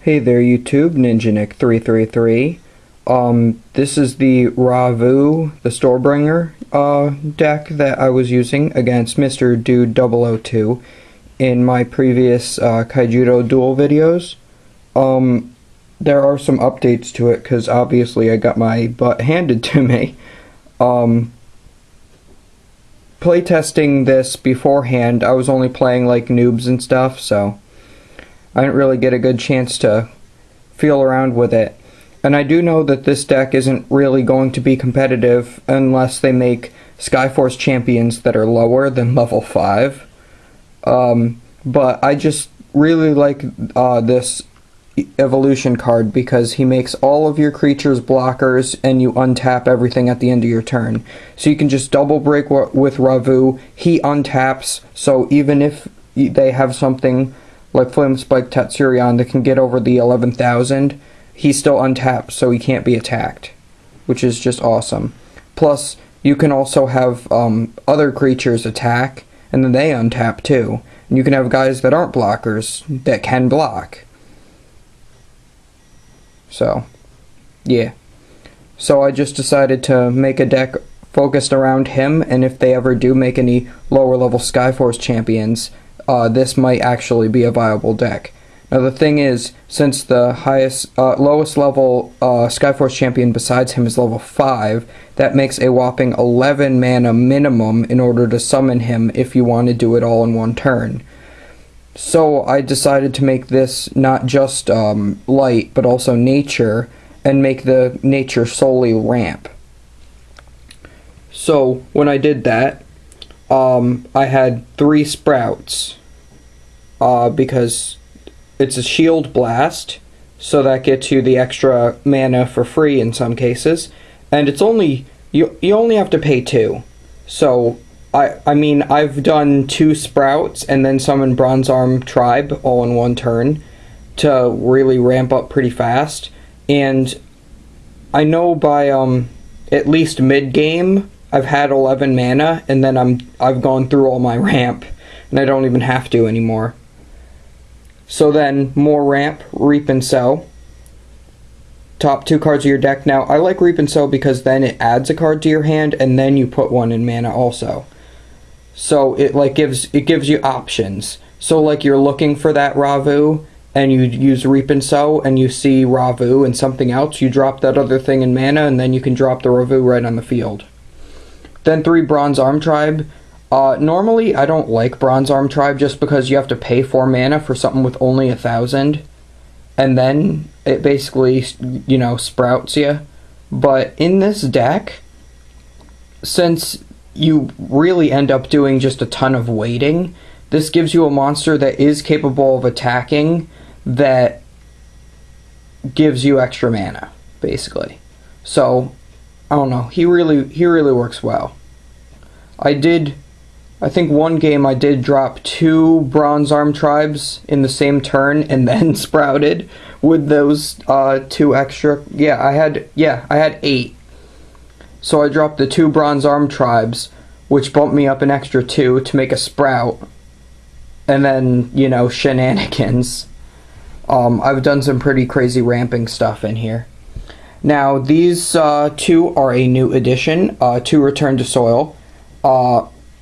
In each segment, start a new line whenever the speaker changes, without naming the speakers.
Hey there YouTube, NinjaNick333. This is the Ravu, the Storebringer, deck that I was using against Mr. Dude 002 in my previous Kaijudo duel videos. There are some updates to it because obviously I got my butt handed to me. Playtesting this beforehand, I was only playing like noobs and stuff, so I didn't really get a good chance to feel around with it. And I do know that this deck isn't really going to be competitive unless they make Skyforce champions that are lower than level 5. But I just really like this evolution card because he makes all of your creatures blockers and you untap everything at the end of your turn. So you can just double break with Ravu, he untaps, so even if they have something like Flame Spike Tatsurion that can get over the 11,000, he's still untapped, so he can't be attacked, which is just awesome. Plus, you can also have other creatures attack, and then they untap too. And you can have guys that aren't blockers that can block. So, yeah. So I just decided to make a deck focused around him, and if they ever do make any lower level Skyforce champions, this might actually be a viable deck. Now the thing is, since the lowest level Skyforce champion besides him is level 5, that makes a whopping 11 mana minimum in order to summon him if you want to do it all in one turn. So I decided to make this not just light, but also nature, and make the nature solely ramp. So when I did that, I had 3 sprouts, because it's a shield blast, so that gets you the extra mana for free in some cases, and it's only, you only have to pay 2. So, I mean, I've done 2 sprouts and then summon Bronze Arm Tribe all in one turn to really ramp up pretty fast, and I know by, at least mid-game, I've had 11 mana, and then I've gone through all my ramp, and I don't even have to anymore. So then, more ramp, Reap and Sow. Top 2 cards of your deck. Now, I like Reap and Sow because then it adds a card to your hand, and then you put one in mana also. So it gives you options. So like you're looking for that Ravu, and you use Reap and Sow, and you see Ravu and something else, you drop that other thing in mana, and then you can drop the Ravu right on the field. Then 3 Bronze Arm Tribe. Normally I don't like Bronze Arm Tribe just because you have to pay 4 mana for something with only 1,000, and then it basically, you know, sprouts you. But in this deck, since you really end up doing just a ton of waiting, this gives you a monster that is capable of attacking that gives you extra mana, basically. So, I don't know, he really works well. I think one game I did drop 2 Bronze Arm Tribes in the same turn and then sprouted with those 2 extra. I had 8. So I dropped the 2 Bronze Arm Tribes, which bumped me up an extra 2 to make a sprout. And then, you know, shenanigans. I've done some pretty crazy ramping stuff in here. Now, these 2 are a new addition to Return to Soil.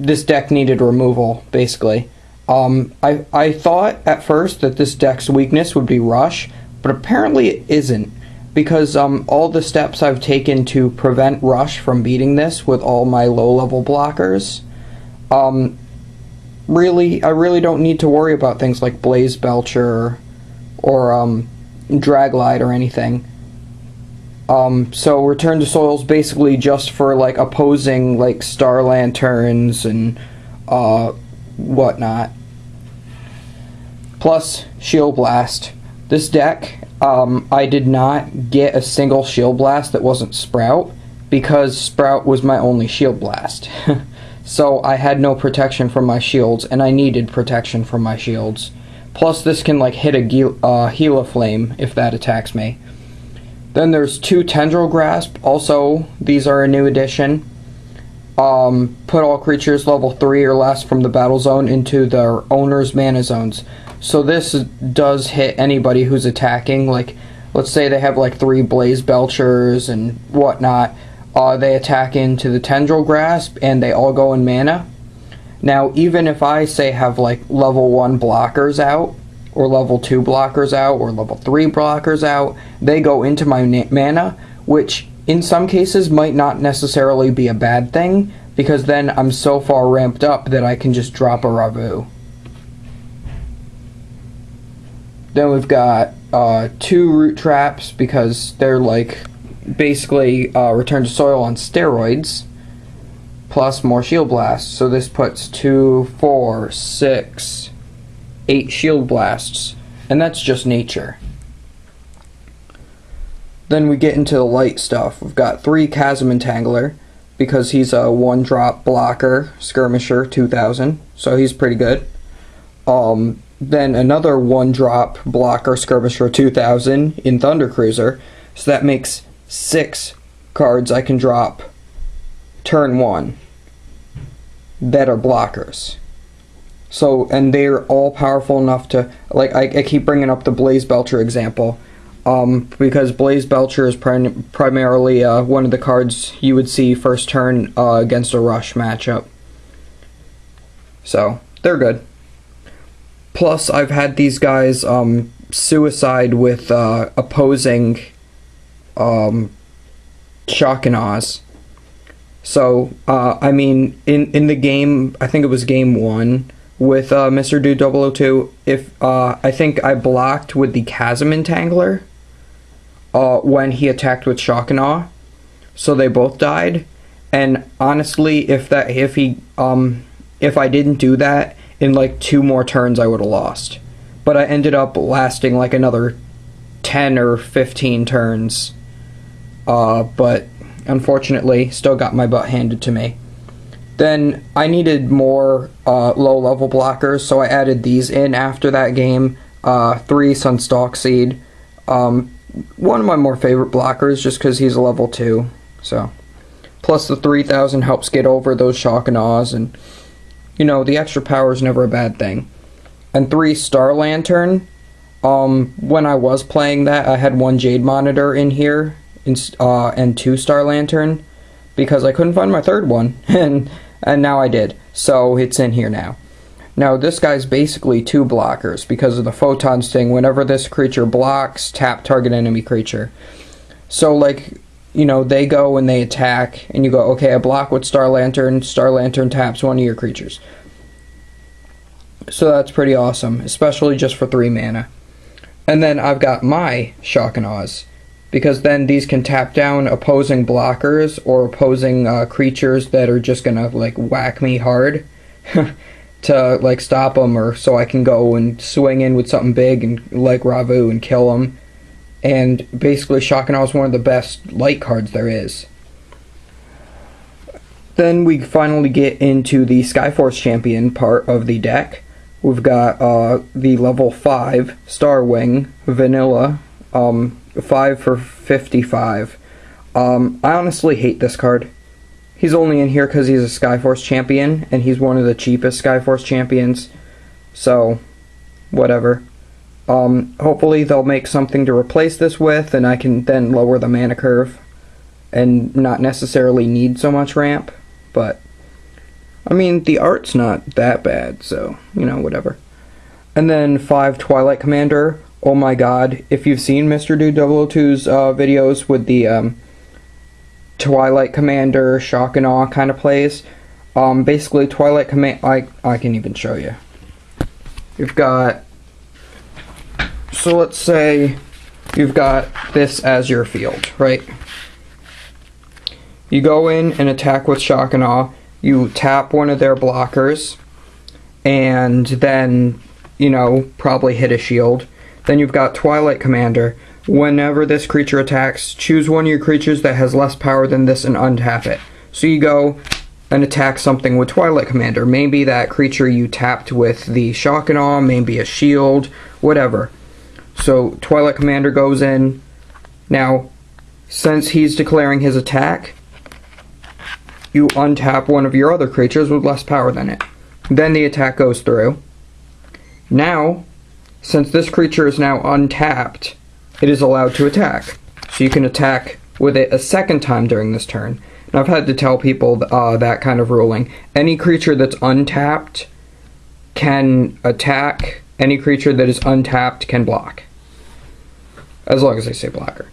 This deck needed removal, basically. I thought at first that this deck's weakness would be Rush, but apparently it isn't, because all the steps I've taken to prevent Rush from beating this with all my low-level blockers, I really don't need to worry about things like Blaze Belcher or Draglide or anything. So Return to Soil is basically just for like opposing like Star Lanterns and whatnot. Plus Shield Blast. This deck, I did not get a single Shield Blast that wasn't Sprout, because Sprout was my only Shield Blast. So I had no protection from my shields, and I needed protection from my shields. Plus this can like hit a Gila Flame if that attacks me. Then there's 2 Tendril Grasp. Also, these are a new addition. Put all creatures level 3 or less from the battle zone into their owner's mana zones. So this does hit anybody who's attacking. Like, let's say they have like 3 Blaze Belchers and whatnot. They attack into the Tendril Grasp and they all go in mana. Now, even if I say have like level 1 blockers out, or level 2 blockers out, or level 3 blockers out, they go into my mana, which in some cases might not necessarily be a bad thing, because then I'm so far ramped up that I can just drop a Ravu. Then we've got 2 Root Traps, because they're like basically Return to Soil on steroids, plus more Shield Blasts. So this puts 2, 4, 6, 8 Shield Blasts, and that's just nature. Then we get into the light stuff. We've got 3 Chasm Entangler, because he's a 1-drop blocker, Skirmisher 2000, so he's pretty good. Then another 1-drop blocker, Skirmisher 2000 in Thunder Cruiser, so that makes 6 cards I can drop turn 1 that are blockers. So, and they're all powerful enough to, like, I keep bringing up the Blaze Belcher example, because Blaze Belcher is primarily one of the cards you would see first turn against a rush matchup. So, they're good. Plus, I've had these guys suicide with opposing Shock and Awe's. So, I mean, in the game, I think it was game 1, with Mr. Dude 002, if I think I blocked with the Chasm Entangler when he attacked with Shock and Awe, so they both died. And honestly, if I didn't do that, in like 2 more turns I would have lost. But I ended up lasting like another 10 or 15 turns. But unfortunately, still got my butt handed to me. Then I needed more low-level blockers, so I added these in after that game. 3 Sunstalk Seed. One of my more favorite blockers, just because he's a level 2. So, plus the 3000 helps get over those Shock and Awe's, and you know, the extra power is never a bad thing. And 3 Star Lantern. When I was playing that, I had 1 Jade Monitor in here, and 2 Star Lantern, because I couldn't find my 3rd one, and now I did. So it's in here now. Now this guy's basically 2 blockers because of the Photons thing. Whenever this creature blocks, tap target enemy creature. So like, you know, they go and they attack, and you go, okay, I block with Star Lantern taps one of your creatures. So that's pretty awesome, especially just for 3 mana. And then I've got my Shock and Awe's, because then these can tap down opposing blockers or opposing creatures that are just gonna like whack me hard to like stop them, or so I can go and swing in with something big and like Ravu and kill them. And basically Shock and Awe is one of the best light cards there is. Then we finally get into the Skyforce Champion part of the deck. We've got the level 5 Starwing Vanilla, 5 for 55. I honestly hate this card. He's only in here because he's a Skyforce Champion, and he's one of the cheapest Skyforce Champions. So, whatever. Hopefully they'll make something to replace this with, and I can then lower the mana curve and not necessarily need so much ramp. But, I mean, the art's not that bad, so, you know, whatever. And then 5 Twilight Commander. Oh my god, if you've seen Mr. Dude 002's videos with the Twilight Commander, Shock and Awe kind of plays, basically Twilight Commander, I can even show you. You've got, so let's say you've got this as your field, right? You go in and attack with Shock and Awe, you tap one of their blockers, and then, you know, probably hit a shield. Then you've got Twilight Commander. Whenever this creature attacks, choose one of your creatures that has less power than this and untap it. So you go and attack something with Twilight Commander. Maybe that creature you tapped with the Shock and Awe, maybe a shield, whatever. So Twilight Commander goes in. Now, since he's declaring his attack, you untap one of your other creatures with less power than it. Then the attack goes through. Now, since this creature is now untapped, it is allowed to attack. So you can attack with it a second time during this turn. And I've had to tell people that kind of ruling. Any creature that's untapped can attack. Any creature that is untapped can block. As long as they say blocker.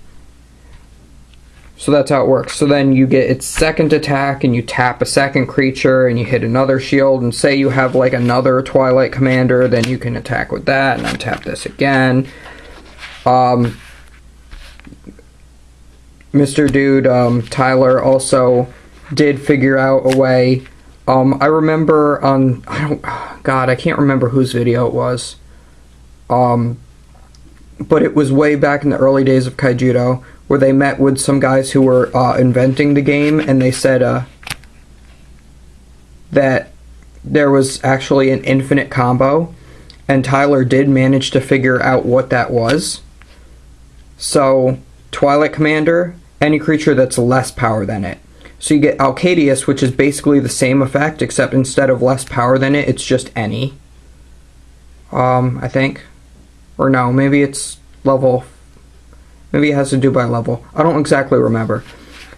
So that's how it works. So then you get its second attack and you tap a second creature and you hit another shield, and say you have like another Twilight Commander, then you can attack with that and untap this again. Mr. Dude, Tyler also did figure out a way. I remember on, I can't remember whose video it was. But it was way back in the early days of Kaijudo, where they met with some guys who were inventing the game, and they said that there was actually an infinite combo, and Tyler did manage to figure out what that was. So, Twilight Commander, any creature that's less power than it. So you get Alcadius, which is basically the same effect, except instead of less power than it, it's just any. I think. Or no, maybe it's level. Maybe it has to do by level. I don't exactly remember.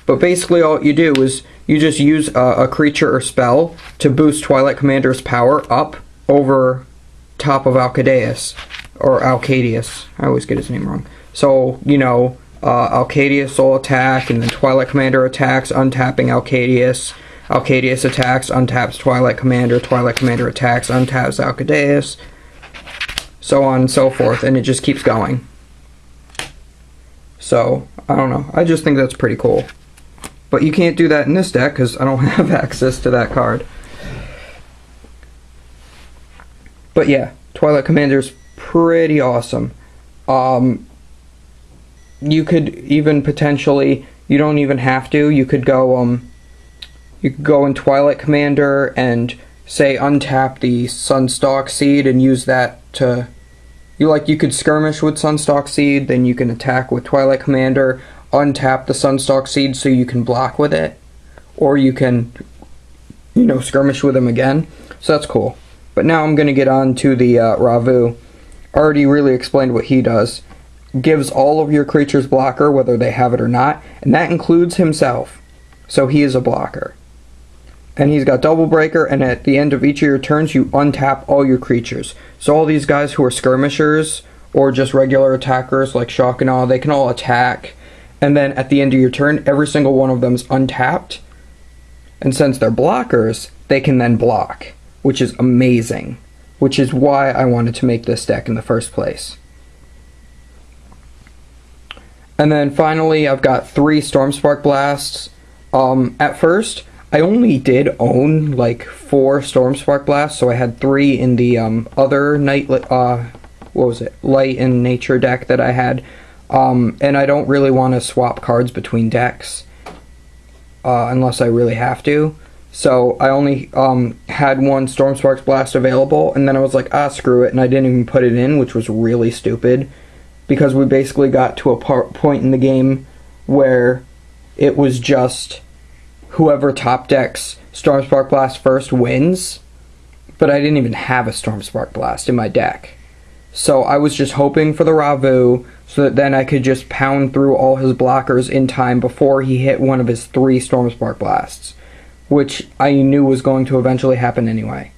But basically all you do is you just use a creature or spell to boost Twilight Commander's power up over top of Alcadius. Or Alcadius. I always get his name wrong. So, you know, Alcadius will attack, and then Twilight Commander attacks, untapping Alcadius. Alcadius attacks, untaps Twilight Commander attacks, untaps Alcadius. So on and so forth, and it just keeps going. So, I don't know. I just think that's pretty cool. But you can't do that in this deck, because I don't have access to that card. But yeah, Twilight Commander's pretty awesome. You could even potentially, you don't even have to, you could go in Twilight Commander and say untap the Sunstalk Seed and use that to, you could skirmish with Sunstalk Seed, then you can attack with Twilight Commander, untap the Sunstalk Seed so you can block with it, or you can, you know, skirmish with him again. So that's cool. But now I'm going to get on to the Ravu. Already really explained what he does. Gives all of your creatures blocker, whether they have it or not, and that includes himself. So he is a blocker. And he's got Double Breaker, and at the end of each of your turns, you untap all your creatures. So all these guys who are skirmishers, or just regular attackers like Shock and all, they can all attack. And then at the end of your turn, every single one of them is untapped. And since they're blockers, they can then block, which is amazing. Which is why I wanted to make this deck in the first place. And then finally, I've got 3 Stormspark Blasts. At first, I only did own like 4 Stormspark Blasts, so I had 3 in the other Light and Nature deck that I had. And I don't really want to swap cards between decks unless I really have to. So I only had 1 Stormspark Blast available, and then I was like, screw it, and I didn't even put it in, which was really stupid. Because we basically got to a point in the game where it was just whoever top decks Stormspark Blast first wins, but I didn't even have a Stormspark Blast in my deck. So I was just hoping for the Ravu, so that then I could just pound through all his blockers in time before he hit one of his 3 Stormspark Blasts, which I knew was going to eventually happen anyway.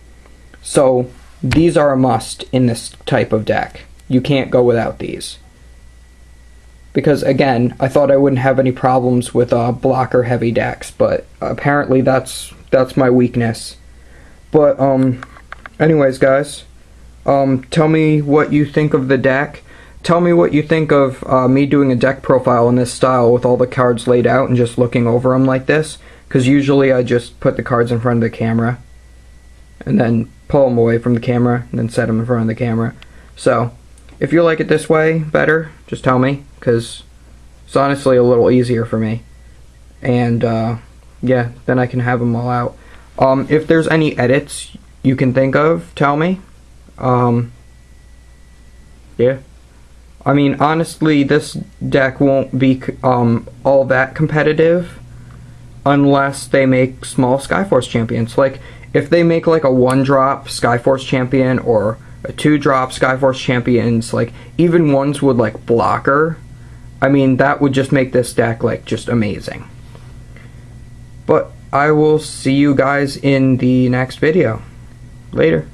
So these are a must in this type of deck. You can't go without these. Because, again, I thought I wouldn't have any problems with blocker-heavy decks, but apparently that's my weakness. But, anyways, guys, tell me what you think of the deck. Tell me what you think of me doing a deck profile in this style with all the cards laid out and just looking over them like this. Because usually I just put the cards in front of the camera, and then pull them away from the camera, and then set them in front of the camera. So, if you like it this way better, just tell me, because it's honestly a little easier for me. And, yeah, then I can have them all out. If there's any edits you can think of, tell me. Yeah. I mean, honestly, this deck won't be all that competitive unless they make small Skyforce champions. Like, if they make like a 1-drop Skyforce champion or a 2-drop Skyforce Champions, like, even ones with, like, blocker, I mean, that would just make this deck, like, just amazing. But I will see you guys in the next video. Later.